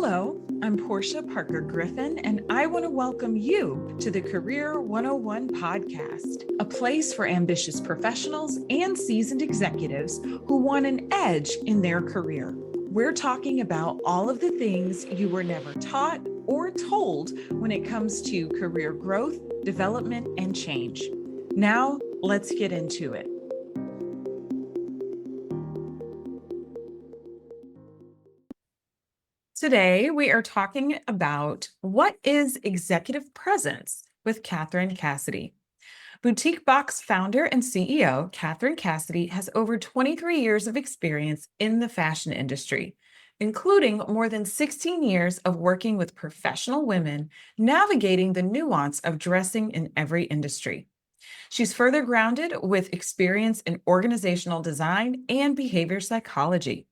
Hello, I'm Porschia Parker Griffin, and I want to welcome you to the Career 101 podcast, a place for ambitious professionals and seasoned executives who want an edge in their career. We're talking about all of the things you were never taught or told when it comes to career growth, development, and change. Now, let's get into it. Today, we are talking about what is executive presence with Catherine Cassidy. Boutique Box founder and CEO Catherine Cassidy has over 23 years of experience in the fashion industry, including more than 16 years of working with professional women navigating the nuance of dressing in every industry. She's further grounded with experience in organizational design and behavior psychology.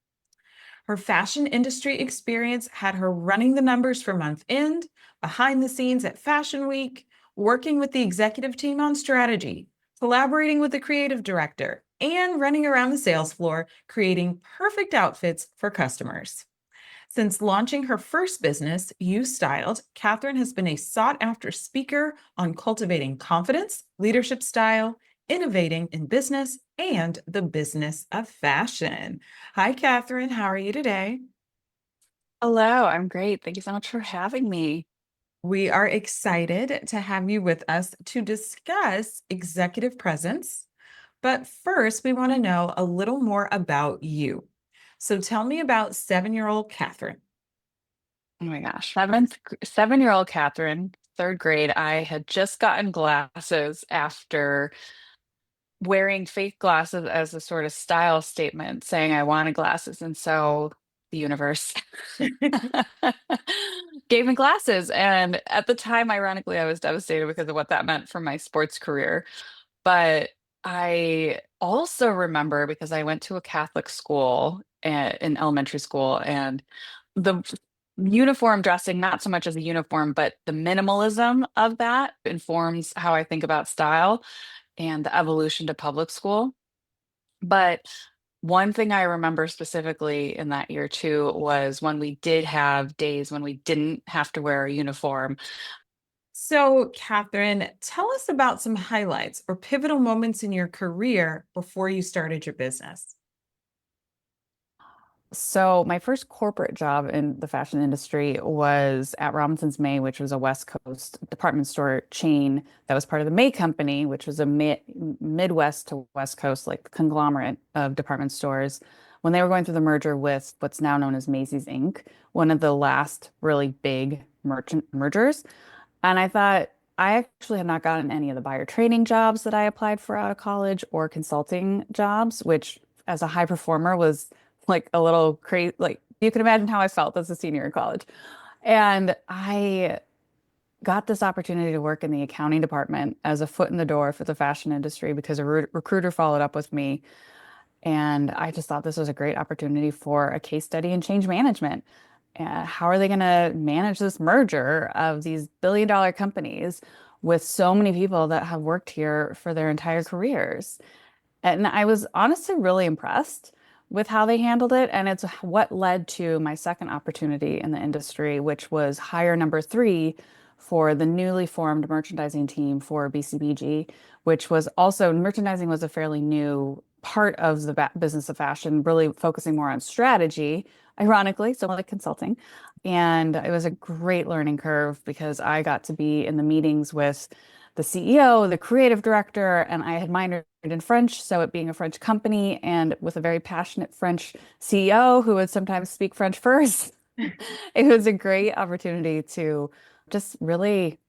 Her fashion industry experience had her running the numbers for month end, behind the scenes at Fashion Week, working with the executive team on strategy, collaborating with the creative director, and running around the sales floor, creating perfect outfits for customers. Since launching her first business, You-Styled, Catherine has been a sought-after speaker on cultivating confidence, leadership style, innovating in business, and the business of fashion. Hi, Catherine. How are you today? Hello, I'm great. Thank you so much for having me. We are excited to have you with us to discuss executive presence. But first, we want to know a little more about you. So tell me about 7-year-old Catherine. Oh my gosh, 7-year-old Catherine, third grade. I had just gotten glasses after wearing fake glasses as a sort of style statement, saying I wanted glasses. And so the universe gave me glasses. And at the time, ironically, I was devastated because of what that meant for my sports career. But I also remember because I went to a Catholic school in elementary school, and the uniform dressing, not so much as a uniform, but the minimalism of that informs how I think about style and the evolution to public school. But one thing I remember specifically in that year too was when we did have days when we didn't have to wear a uniform. So, Catherine, tell us about some highlights or pivotal moments in your career before you started your business. So my first corporate job in the fashion industry was at Robinson's May, which was a West Coast department store chain that was part of the May Company, which was a Midwest to West Coast like conglomerate of department stores. When they were going through the merger with what's now known as Macy's Inc., one of the last really big merchant mergers. And I thought I actually had not gotten any of the buyer training jobs that I applied for out of college or consulting jobs, which as a high performer was like a little crazy. Like you can imagine how I felt as a senior in college. And I got this opportunity to work in the accounting department as a foot in the door for the fashion industry because a recruiter followed up with me. And I just thought this was a great opportunity for a case study in change management. How are they going to manage this merger of these billion-dollar companies with so many people that have worked here for their entire careers? And I was honestly really impressed with how they handled it. And it's what led to my second opportunity in the industry, which was hire number 3 for the newly formed merchandising team for BCBG, which was also merchandising was a fairly new part of the business of fashion, really focusing more on strategy, ironically, so like consulting. And it was a great learning curve because I got to be in the meetings with the CEO, the creative director, and I had minored in French. So it being a French company and with a very passionate French CEO who would sometimes speak French first, it was a great opportunity to just really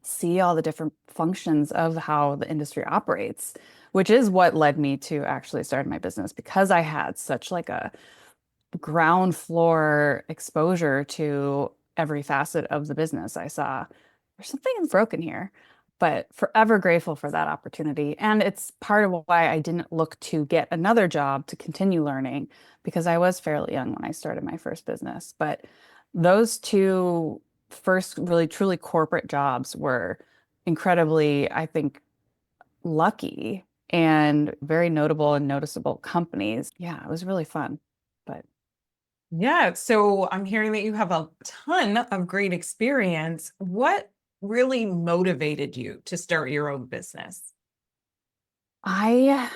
see all the different functions of how the industry operates, which is what led me to actually start my business because I had such like a ground floor exposure to every facet of the business. I saw there's something broken here, but forever grateful for that opportunity. And it's part of why I didn't look to get another job to continue learning because I was fairly young when I started my first business. But those two first really truly corporate jobs were incredibly, I think, lucky and very notable and noticeable companies. Yeah, it was really fun. But Yeah. So I'm hearing that you have a ton of great experience. What really motivated you to start your own business? I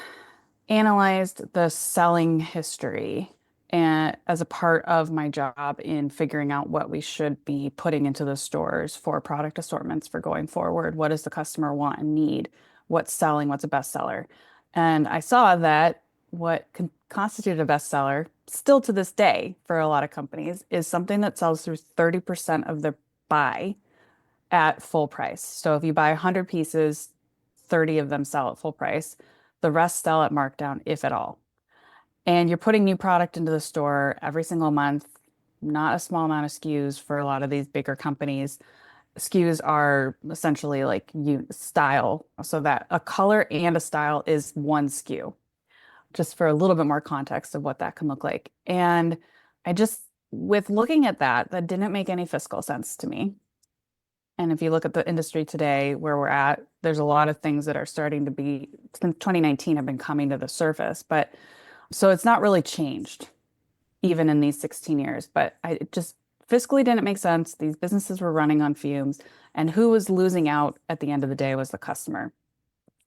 analyzed the selling history and as a part of my job in figuring out what we should be putting into the stores for product assortments for going forward. What does the customer want and need? What's selling? What's a bestseller? And I saw that what constituted a bestseller, still to this day for a lot of companies, is something that sells through 30% of their buy at full price. So if you buy 100 pieces, 30 of them sell at full price. The rest sell at markdown, if at all. And you're putting new product into the store every single month, not a small amount of SKUs for a lot of these bigger companies. SKUs are essentially like you style, so that a color and a style is one SKU, just for a little bit more context of what that can look like. And I just, with looking at that, that didn't make any fiscal sense to me. And if you look at the industry today, where we're at, there's a lot of things that are starting to be, since 2019, have been coming to the surface. But so it's not really changed, even in these 16 years. But it just fiscally didn't make sense. These businesses were running on fumes. And who was losing out at the end of the day was the customer.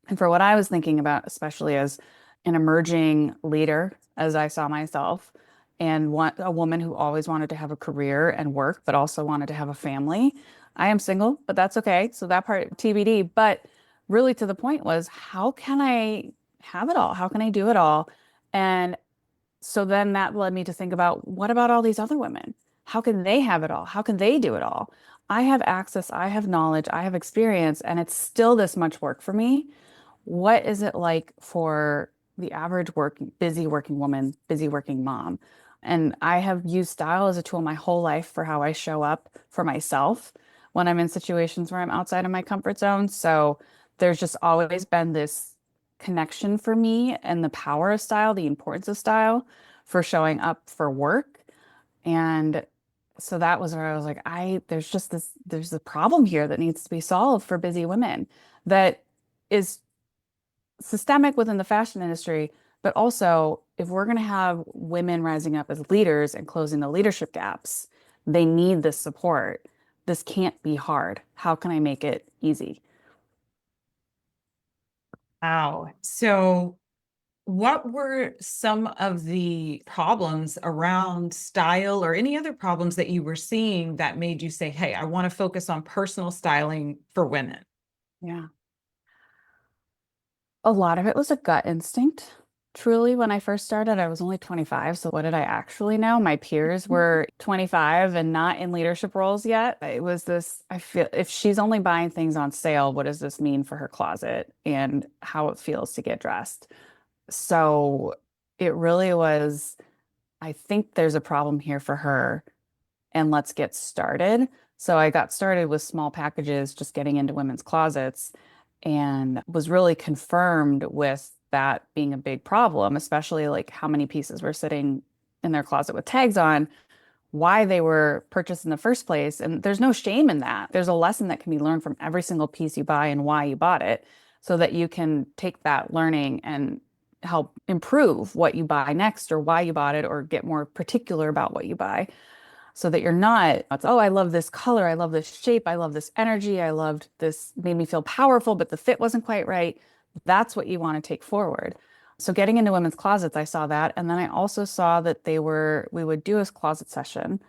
And for what I was thinking about, especially as an emerging leader, as I saw myself, and a woman who always wanted to have a career and work, but also wanted to have a family. I am single, but that's okay. So that part TBD. But really to the point was, how can I have it all? How can I do it all? And so then that led me to think about, what about all these other women? How can they have it all? How can they do it all? I have access, I have knowledge, I have experience, and it's still this much work for me. What is it like for the average busy working woman, busy working mom? And I have used style as a tool my whole life for how I show up for myself when I'm in situations where I'm outside of my comfort zone. So there's just always been this connection for me and the power of style, the importance of style for showing up for work. And so that was where I was like, there's a problem here that needs to be solved for busy women that is systemic within the fashion industry, but also if we're going to have women rising up as leaders and closing the leadership gaps, they need this support. This can't be hard. How can I make it easy? Wow. So, what were some of the problems around style or any other problems that you were seeing that made you say, hey, I want to focus on personal styling for women? Yeah. A lot of it was a gut instinct. Truly, when I first started, I was only 25. So, what did I actually know? My peers were 25 and not in leadership roles yet. It was this, I feel, if she's only buying things on sale, what does this mean for her closet and how it feels to get dressed? So, it really was, I think there's a problem here for her, and let's get started. So I got started with small packages, just getting into women's closets, and was really confirmed with that being a big problem, especially like how many pieces were sitting in their closet with tags on, why they were purchased in the first place. And there's no shame in that. There's a lesson that can be learned from every single piece you buy and why you bought it, so that you can take that learning and help improve what you buy next or why you bought it, or get more particular about what you buy, so that you're not, it's, oh, I love this color, I love this shape, I love this energy, I loved this, made me feel powerful, but the fit wasn't quite right. That's what you want to take forward. So getting into women's closets, I saw that. And then I also saw that we would do a closet session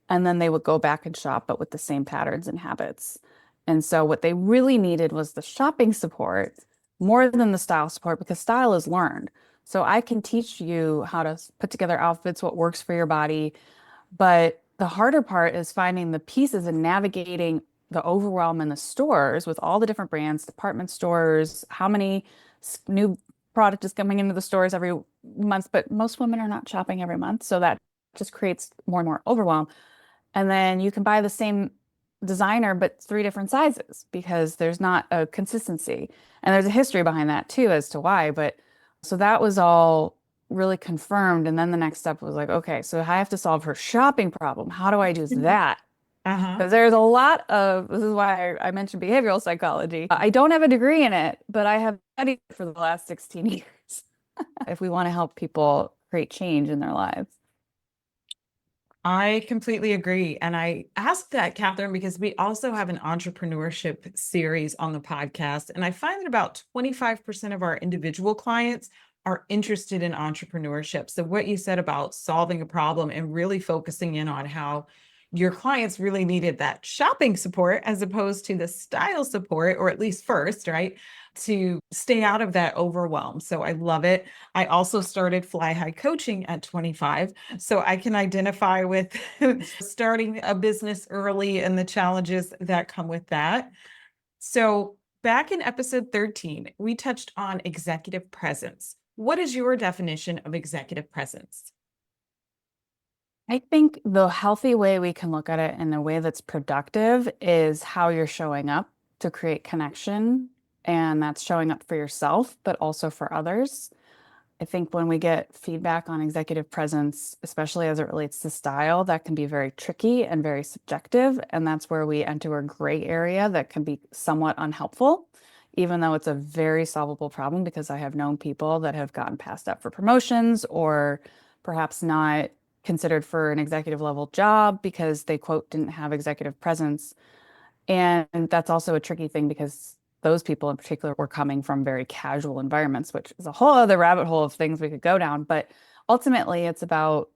and then they would go back and shop, but with the same patterns and habits. And so what they really needed was the shopping support more than the style support, because style is learned. So I can teach you how to put together outfits, what works for your body, but the harder part is finding the pieces and navigating the overwhelm in the stores with all the different brands, department stores, how many new product is coming into the stores every month. But most women are not shopping every month. So that just creates more and more overwhelm. And then you can buy the same designer, but three different sizes because there's not a consistency. And there's a history behind that too as to why. But so that was all really confirmed. And then the next step was like, okay, so I have to solve her shopping problem. How do I do that? Uh-huh. Because there's a lot of, this is why I mentioned behavioral psychology. I don't have a degree in it, but I have studied it for the last 16 years. If we want to help people create change in their lives. I completely agree. And I asked that, Catherine, because we also have an entrepreneurship series on the podcast. And I find that about 25% of our individual clients are interested in entrepreneurship. So, what you said about solving a problem and really focusing in on how your clients really needed that shopping support as opposed to the style support, or at least first, right? To stay out of that overwhelm. So, I love it. I also started Fly High coaching at 25. So I can identify with starting a business early and the challenges that come with that. So back in episode 13, we touched on executive presence. What is your definition of executive presence? I think the healthy way we can look at it in a way that's productive is how you're showing up to create connection. And that's showing up for yourself, but also for others. I think when we get feedback on executive presence, especially as it relates to style, that can be very tricky and very subjective. And that's where we enter a gray area that can be somewhat unhelpful, even though it's a very solvable problem, because I have known people that have gotten passed up for promotions or perhaps not considered for an executive level job because they, quote, didn't have executive presence. And that's also a tricky thing because those people in particular were coming from very casual environments, which is a whole other rabbit hole of things we could go down. But ultimately, it's about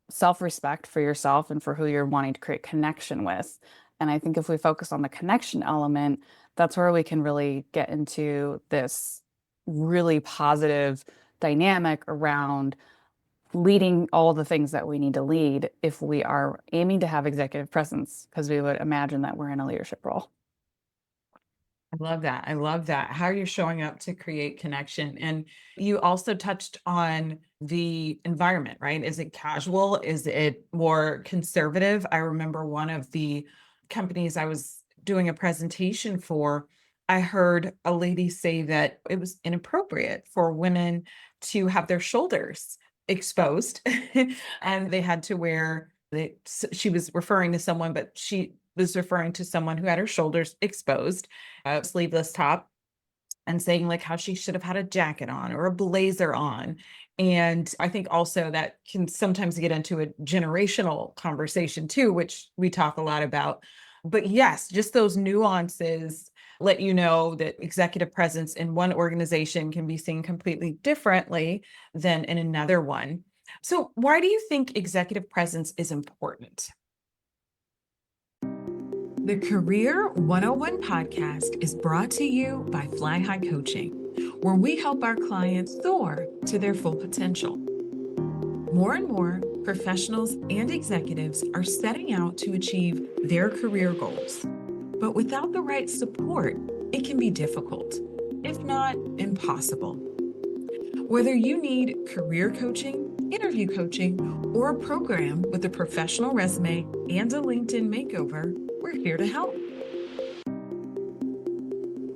self-respect for yourself and for who you're wanting to create connection with. And I think if we focus on the connection element, that's where we can really get into this really positive dynamic around leading all the things that we need to lead if we are aiming to have executive presence, because we would imagine that we're in a leadership role. I love that. I love that. How you're showing up to create connection. And you also touched on the environment, right? Is it casual? Is it more conservative? I remember one of the companies I was doing a presentation for, I heard a lady say that it was inappropriate for women to have their shoulders exposed and they had to wear she was referring to someone, but she was referring to someone who had her shoulders exposed, a sleeveless top, and saying like how she should have had a jacket on or a blazer on. And I think also that can sometimes get into a generational conversation too, which we talk a lot about. But yes, just those nuances let you know that executive presence in one organization can be seen completely differently than in another one. So, why do you think executive presence is important? The Career 101 podcast is brought to you by Fly High Coaching, where we help our clients soar to their full potential. More and more professionals and executives are setting out to achieve their career goals. But without the right support, it can be difficult, if not impossible. Whether you need career coaching, interview coaching, or a program with a professional resume and a LinkedIn makeover, we're here to help.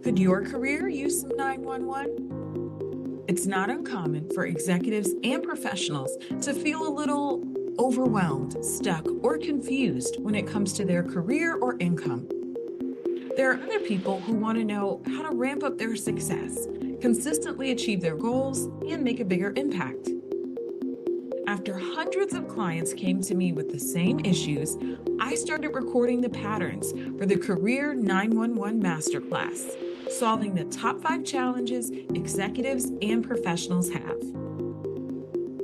Could your career use some 911? It's not uncommon for executives and professionals to feel a little overwhelmed, stuck, or confused when it comes to their career or income. There are other people who want to know how to ramp up their success, consistently achieve their goals, and make a bigger impact. After hundreds of clients came to me with the same issues, I started recording the patterns for the Career 911 Masterclass, solving the top 5 challenges executives and professionals have.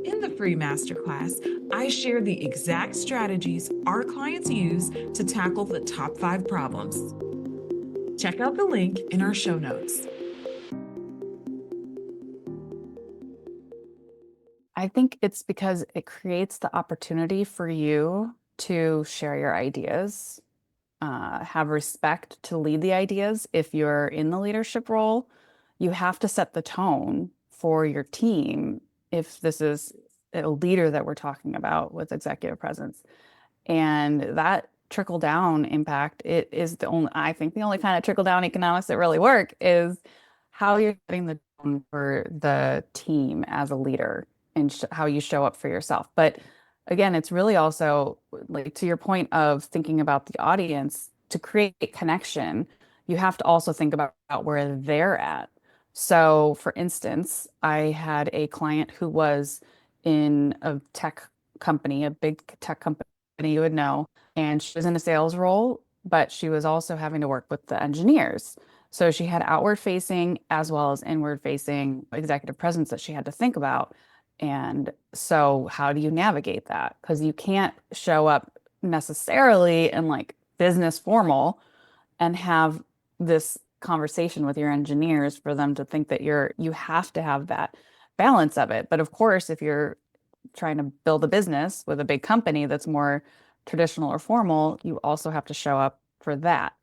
In the free masterclass, I share the exact strategies our clients use to tackle the top 5 problems. Check out the link in our show notes. I think it's because it creates the opportunity for you to share your ideas, have respect to lead the ideas. If you're in the leadership role, you have to set the tone for your team if this is a leader that we're talking about with executive presence. And that trickle down impact, it is the only, I think the only kind of trickle down economics that really work is how you're setting the tone for the team as a leader and how you show up for yourself. But again, it's really also like to your point of thinking about the audience to create connection, you have to also think about where they're at. So, for instance, I had a client who was in a tech company, a big tech company you would know. And she was in a sales role, but she was also having to work with the engineers. So she had outward facing as well as inward facing executive presence that she had to think about. And so, how do you navigate that? Because you can't show up necessarily in like business formal and have this conversation with your engineers for them to think that you have to have that balance of it. But of course, if you're trying to build a business with a big company that's more traditional or formal, you also have to show up for that.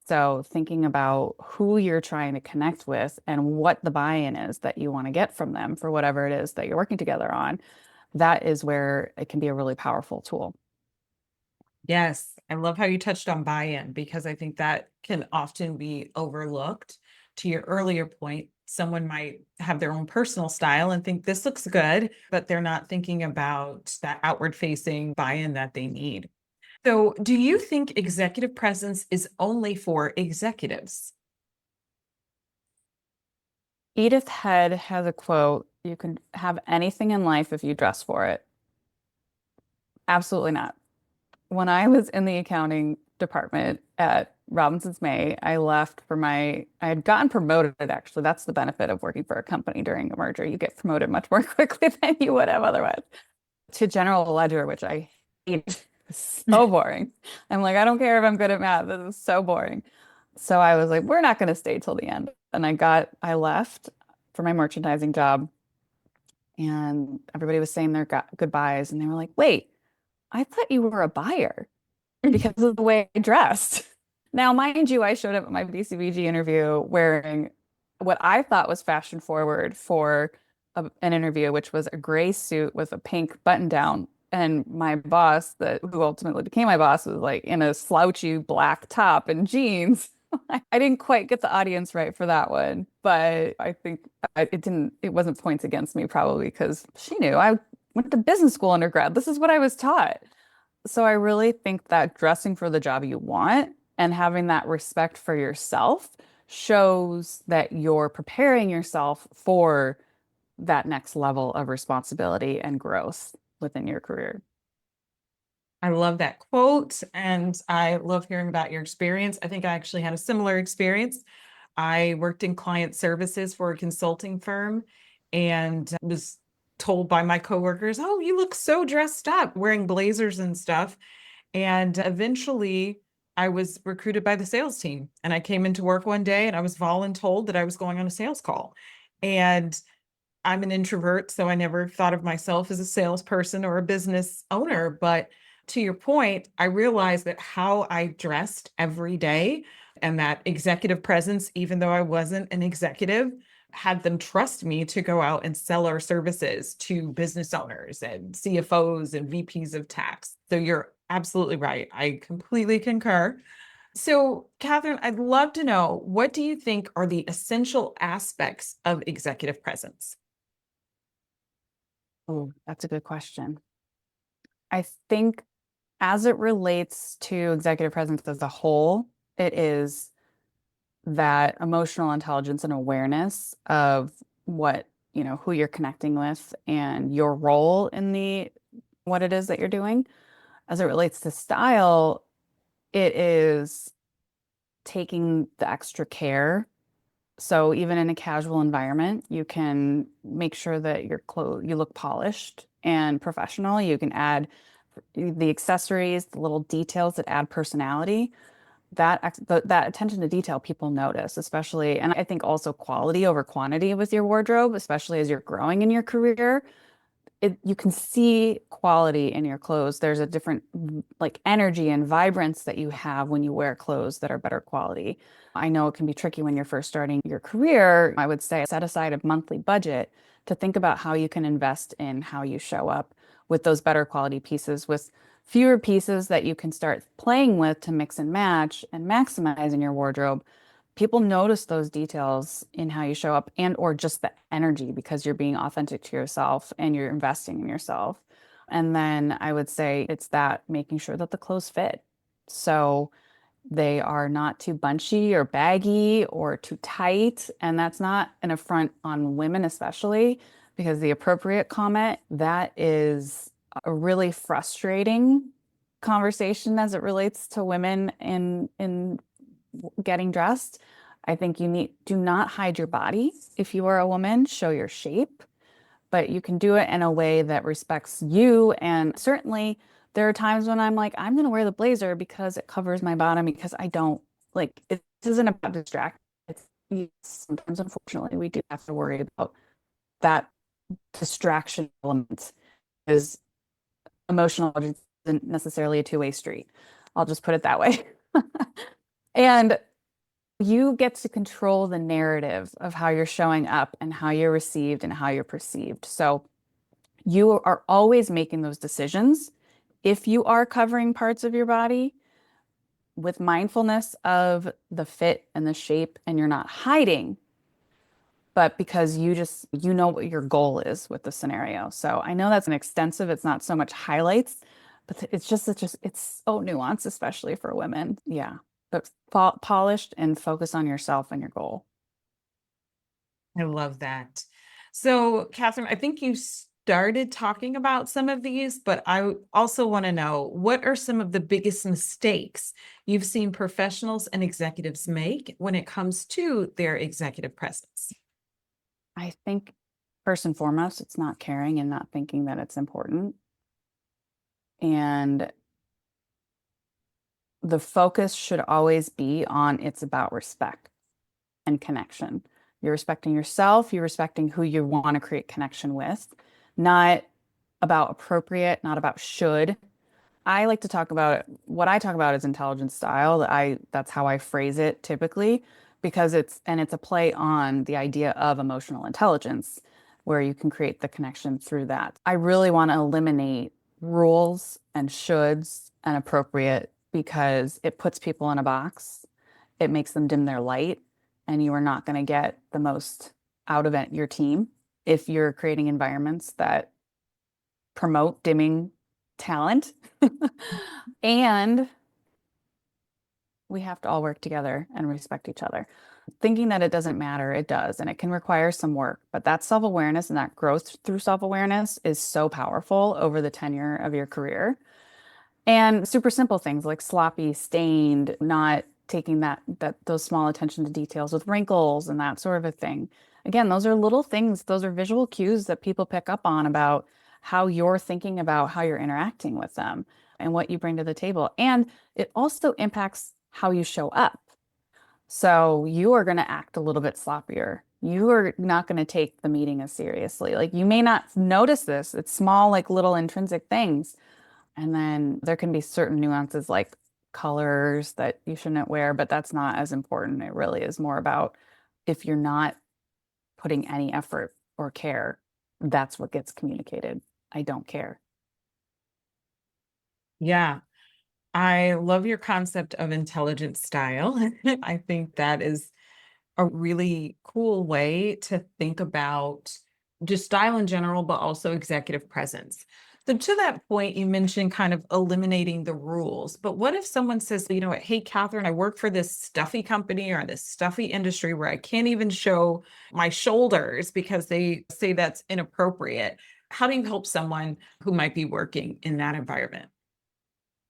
So thinking about who you're trying to connect with and what the buy-in is that you want to get from them for whatever it is that you're working together on, that is where it can be a really powerful tool. Yes, I love how you touched on buy-in because I think that can often be overlooked. To your earlier point, someone might have their own personal style and think this looks good, but they're not thinking about that outward facing buy-in that they need. So, do you think executive presence is only for executives? Edith Head has a quote, you can have anything in life if you dress for it. Absolutely not. When I was in the accounting department at Robinsons May, I had gotten promoted actually. That's the benefit of working for a company during a merger. You get promoted much more quickly than you would have otherwise. To general ledger, which I hate. It's so boring. I'm like, I don't care if I'm good at math. This is so boring. So I was like, we're not going to stay till the end. And I left for my merchandising job and everybody was saying their goodbyes and they were like, wait, I thought you were a buyer because of the way I dressed. Now, mind you, I showed up at my BCBG interview wearing what I thought was fashion forward for an interview, which was a gray suit with a pink button down. And my boss, who ultimately became my boss, was like in a slouchy black top and jeans. I didn't quite get the audience right for that one, but I think it wasn't points against me probably because she knew I went to business school undergrad. This is what I was taught. So I really think that dressing for the job you want and having that respect for yourself shows that you're preparing yourself for that next level of responsibility and growth within your career. I love that quote and I love hearing about your experience. I think I actually had a similar experience. I worked in client services for a consulting firm and was told by my coworkers, "Oh, you look so dressed up, wearing blazers and stuff." And eventually I was recruited by the sales team. And I came into work one day and I was voluntold that I was going on a sales call. And I'm an introvert, so I never thought of myself as a salesperson or a business owner. But to your point, I realized that how I dressed every day and that executive presence, even though I wasn't an executive, had them trust me to go out and sell our services to business owners and CFOs and VPs of tax. So you're absolutely right. I completely concur. So, Catherine, I'd love to know, what do you think are the essential aspects of executive presence? Oh, that's a good question. I think as it relates to executive presence as a whole, it is that emotional intelligence and awareness of who you're connecting with and your role in what it is that you're doing. As it relates to style, it is taking the extra care. So even in a casual environment, you can make sure that you look polished and professional. You can add the accessories, the little details that add personality. That attention to detail people notice, especially, and I think also quality over quantity with your wardrobe, especially as you're growing in your career. You can see quality in your clothes. There's a different like energy and vibrance that you have when you wear clothes that are better quality. I know it can be tricky when you're first starting your career. I would say set aside a monthly budget to think about how you can invest in how you show up with those better quality pieces, with fewer pieces that you can start playing with to mix and match and maximize in your wardrobe. People notice those details in how you show up and or just the energy because you're being authentic to yourself and you're investing in yourself. And then I would say it's that making sure that the clothes fit. So they are not too bunchy or baggy or too tight. And that's not an affront on women, especially because the appropriate comment that is really frustrating conversation as it relates to women in getting dressed. I think do not hide your body. If you are a woman, show your shape, but you can do it in a way that respects you. And certainly there are times when I'm like, I'm going to wear the blazer because it covers my bottom because I don't like it isn't about distraction. Sometimes, unfortunately, we do have to worry about that distraction element is emotional isn't necessarily a two-way street. I'll just put it that way. And you get to control the narrative of how you're showing up and how you're received and how you're perceived. So you are always making those decisions. If you are covering parts of your body with mindfulness of the fit and the shape, and you're not hiding, but because you know what your goal is with the scenario. So I know that's an extensive, it's not so much highlights, but it's so nuanced, especially for women. Yeah. But polished and focus on yourself and your goal. I love that. So, Catherine, I think you started talking about some of these, but I also want to know, what are some of the biggest mistakes you've seen professionals and executives make when it comes to their executive presence? I think first and foremost, it's not caring and not thinking that it's important. And the focus should always be on it's about respect and connection. You're respecting yourself, you're respecting who you want to create connection with, not about appropriate, not about should. I like to talk about what I talk about is intelligence style. That's how I phrase it typically because it's a play on the idea of emotional intelligence where you can create the connection through that. I really want to eliminate rules and shoulds and appropriate because it puts people in a box. It makes them dim their light and you are not going to get the most out of your team if you're creating environments that promote dimming talent. And we have to all work together and respect each other. Thinking that it doesn't matter, it does, and it can require some work. But that self-awareness and that growth through self-awareness is so powerful over the tenure of your career. And super simple things like sloppy, stained, not taking those small attention to details with wrinkles and that sort of a thing. Again, those are little things, those are visual cues that people pick up on about how you're thinking about how you're interacting with them and what you bring to the table. And it also impacts how you show up. So you are going to act a little bit sloppier. You are not going to take the meeting as seriously. Like you may not notice this. It's small, like little intrinsic things. And then there can be certain nuances like colors that you shouldn't wear, but that's not as important. It really is more about if you're not putting any effort or care, that's what gets communicated. I don't care. Yeah, I love your concept of intelligent style. I think that is a really cool way to think about just style in general, but also executive presence. So to that point, you mentioned kind of eliminating the rules, but what if someone says, you know what, hey, Catherine, I work for this stuffy company or this stuffy industry where I can't even show my shoulders because they say that's inappropriate. How do you help someone who might be working in that environment?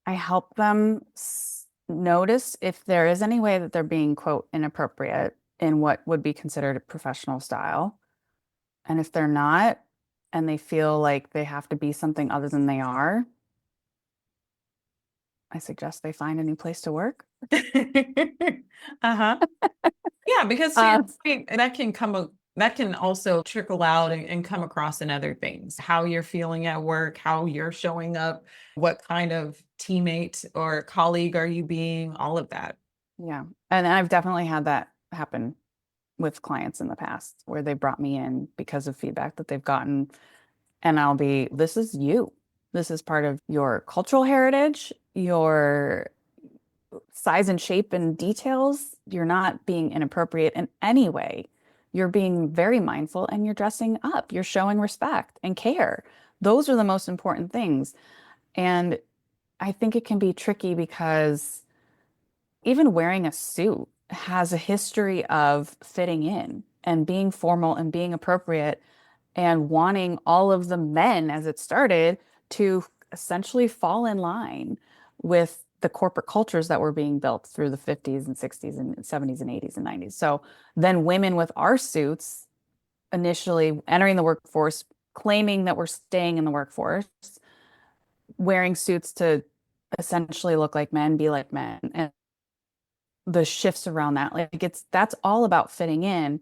I help them notice if there is any way that they're being, quote, inappropriate in what would be considered a professional style. And if they're not, and they feel like they have to be something other than they are, I suggest they find a new place to work. Uh-huh. Yeah, because to your Uh, point, that can also trickle out and come across in other things. How you're feeling at work, how you're showing up, what kind of teammate or colleague are you being, all of that. yeah. And I've definitely had that happen with clients in the past where they brought me in because of feedback that they've gotten. And I'll be, this is you. This is part of your cultural heritage, your size and shape and details. You're not being inappropriate in any way. You're being very mindful and you're dressing up. You're showing respect and care. Those are the most important things. And I think it can be tricky because even wearing a suit has a history of fitting in and being formal and being appropriate and wanting all of the men as it started to essentially fall in line. with the corporate cultures that were being built through the 50s and 60s and 70s and 80s and 90s. So then women with our suits initially entering the workforce, claiming that we're staying in the workforce, wearing suits to essentially look like men, be like men, and the shifts around that. Like that's all about fitting in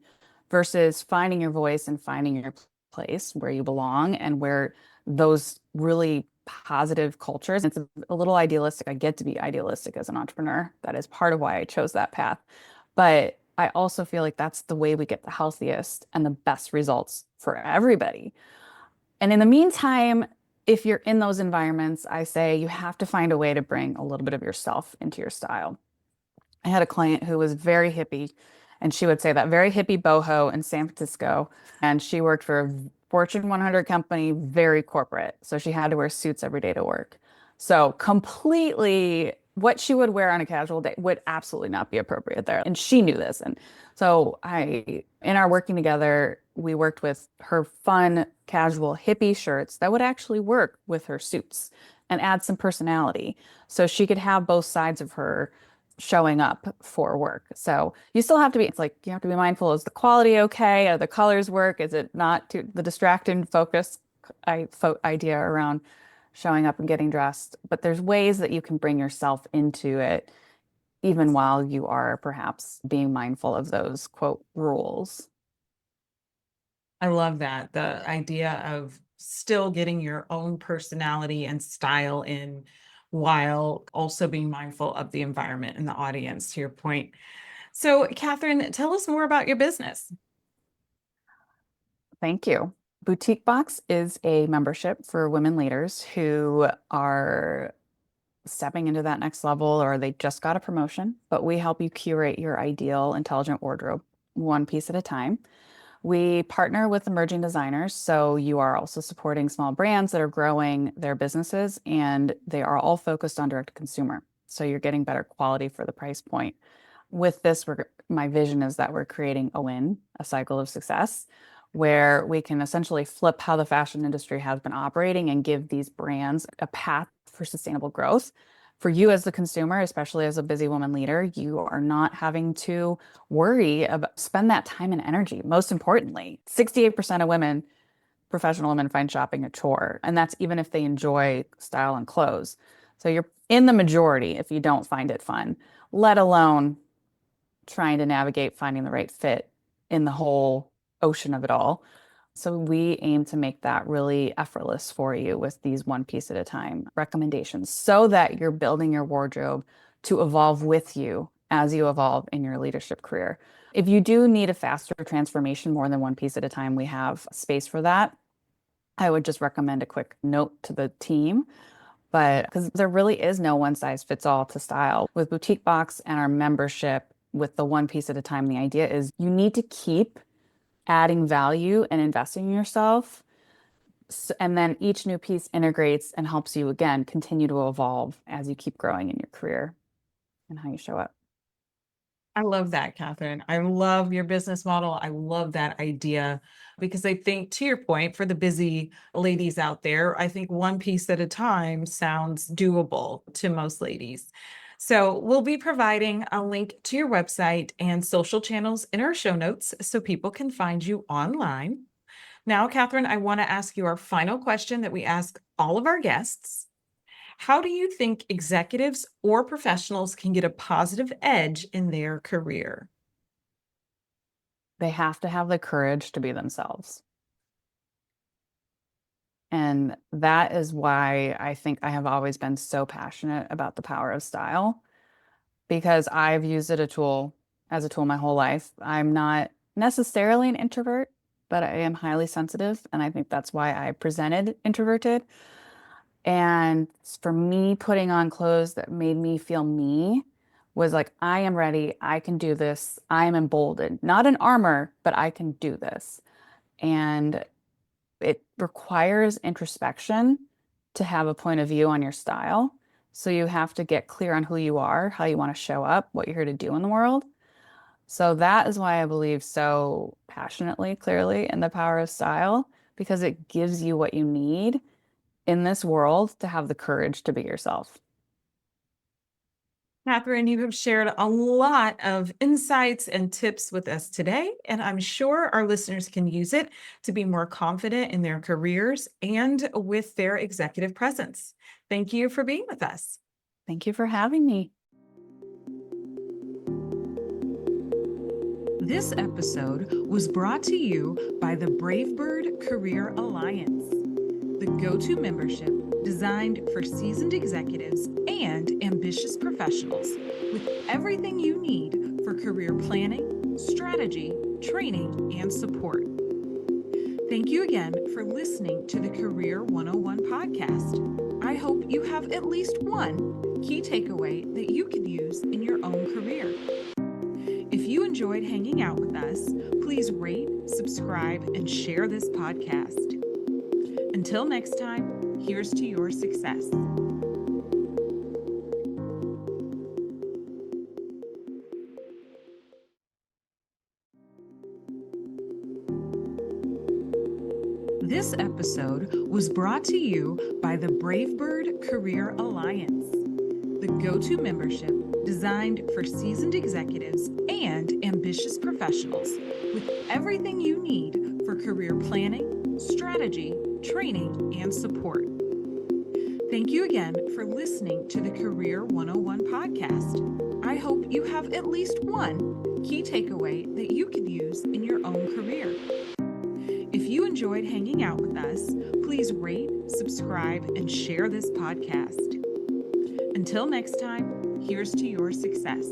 versus finding your voice and finding your place where you belong and where those really positive cultures. It's a little idealistic. I get to be idealistic as an entrepreneur. That is part of why I chose that path. But I also feel like that's the way we get the healthiest and the best results for everybody. And in the meantime, if you're in those environments, I say you have to find a way to bring a little bit of yourself into your style. I had a client who was very hippie, and she would say that very hippie boho in San Francisco. And she worked for a Fortune 100 company, very corporate. So she had to wear suits every day to work. So completely what she would wear on a casual day would absolutely not be appropriate there. And she knew this. And so in our working together, we worked with her fun, casual hippie shirts that would actually work with her suits and add some personality. So she could have both sides of her showing up for work. So you still have to be, it's like you have to be mindful. Is the quality okay? Are the colors work? Is it not too the distract and focus idea around showing up and getting dressed? But there's ways that you can bring yourself into it, even while you are perhaps being mindful of those quote rules. I love that. The idea of still getting your own personality and style in while also being mindful of the environment and the audience, to your point. So, Catherine, tell us more about your business. Thank you. Boutique Box is a membership for women leaders who are stepping into that next level or they just got a promotion, but we help you curate your ideal intelligent wardrobe one piece at a time. We partner with emerging designers, so you are also supporting small brands that are growing their businesses, and they are all focused on direct to consumer. So you're getting better quality for the price point. With this, my vision is that we're creating a win, a cycle of success, where we can essentially flip how the fashion industry has been operating and give these brands a path for sustainable growth. For you as the consumer, especially as a busy woman leader, you are not having to worry about spend that time and energy. Most importantly, 68% of women, professional women, find shopping a chore, and that's even if they enjoy style and clothes. So you're in the majority if you don't find it fun, let alone trying to navigate finding the right fit in the whole ocean of it all. So we aim to make that really effortless for you with these one piece at a time recommendations so that you're building your wardrobe to evolve with you as you evolve in your leadership career. If you do need a faster transformation, more than one piece at a time, we have space for that. I would just recommend a quick note to the team, but because there really is no one size fits all to style. With Boutique Box and our membership with the one piece at a time, the idea is you need to keep adding value and investing in yourself. And then each new piece integrates and helps you again continue to evolve as you keep growing in your career and how you show up. I love that, Catherine. I love your business model. I love that idea because I think, to your point, for the busy ladies out there, I think one piece at a time sounds doable to most ladies. So, we'll be providing a link to your website and social channels in our show notes so people can find you online. Now, Catherine, I want to ask you our final question that we ask all of our guests. How do you think executives or professionals can get a positive edge in their career? They have to have the courage to be themselves. And that is why I think I have always been so passionate about the power of style because I've used it as a tool my whole life. I'm not necessarily an introvert, but I am highly sensitive. And I think that's why I presented introverted. And for me, putting on clothes that made me feel me was like, I am ready. I can do this. I am emboldened, not in armor, but I can do this. And it requires introspection to have a point of view on your style. So you have to get clear on who you are, how you want to show up, what you're here to do in the world. So that is why I believe so passionately, clearly in the power of style, because it gives you what you need in this world to have the courage to be yourself. Catherine, you have shared a lot of insights and tips with us today, and I'm sure our listeners can use it to be more confident in their careers and with their executive presence. Thank you for being with us. Thank you for having me. This episode was brought to you by the Bravebird Career Alliance, the go-to membership designed for seasoned executives and ambitious professionals with everything you need for career planning, strategy, training, and support. Thank you again for listening to the Career 101 podcast. I hope you have at least one key takeaway that you can use in your own career. If you enjoyed hanging out with us, please rate, subscribe, and share this podcast. Until next time, here's to your success. This episode was brought to you by the Bravebird Career Alliance, the go-to membership designed for seasoned executives and ambitious professionals with everything you need for career planning, strategy, training, and support. Thank you again for listening to the Career 101 podcast. I hope you have at least one key takeaway that you can use in your own career. If you enjoyed hanging out with us, please rate, subscribe, and share this podcast. Until next time, here's to your success.